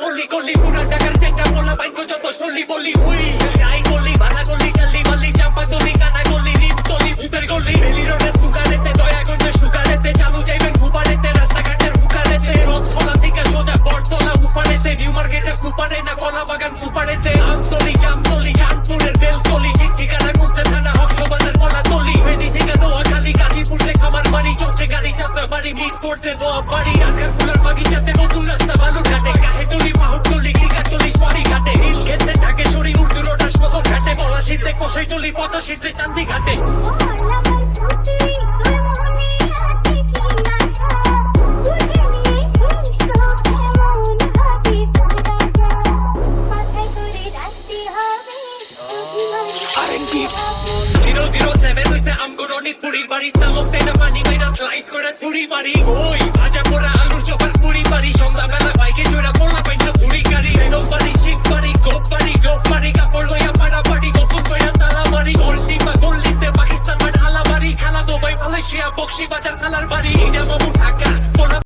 অলি গলি পুরা টাকার চেঙ্গা বলা বাইকো যত সলি বলি উই আই গলি ভালা গলি গলি গলি চাপা গলি কানা গলি রিপ গলি ভূতের গলি বেলি রোডে সুগারেতে দয়াগঞ্জে সুগারেতে চালু যাইবেন খুবারেতে রাস্তাঘাটের হুকারেতে রথ খোলা থেকে সোজা বটতলা উপারেতে নিউ মার্কেটে সুপারে না কলা বাগান উপারেতে আমতলি জামতলি চাঁদপুরের বেলতলি ঠিকানা গুনছে থানা হর্ষবাজার কলা তলি ফেনী থেকে নোয়াখালী গাজীপুর থেকে আমার বাড়ি চলছে গাড়ি চাপড়া বাড়ি মিট করতে নোয়া বাড়ি ঢাকার ফুলের বাগিচাতে নতুন রাস্তা বালুর ঘাটে কাহেটলি পাহুটলি ক্রিকাটলি সরি ঘাটে হিল খেতে থাকে সরি উর্দু রোড হাসপাতাল ঘাটে পলাশিতে কষাইটলি পতাশিতে চান্দি ঘাটে পুরীর বাড়ি তামক তেনা পানি মাইনা স্লাইস করে ছুরি মারি ওই ভাজা পোড়া আলুর চপার পুরি বাড়ি সন্ধ্যাবেলা বাইকে চড়া পোলা পাইনা পুরি গাড়ি বেদম বাড়ি শিব বাড়ি গোপ বাড়ি কাপড় লইয়া পাড়া বাড়ি গোসল কইয়া তালা মারি গোলটি বা গোল্লিতে পাকিস্তান মাঠ আলা বাড়ি খেলা দুবাই মালয়েশিয়া বক্সি বাজার কালার বাড়ি ইন্ডিয়া মামুন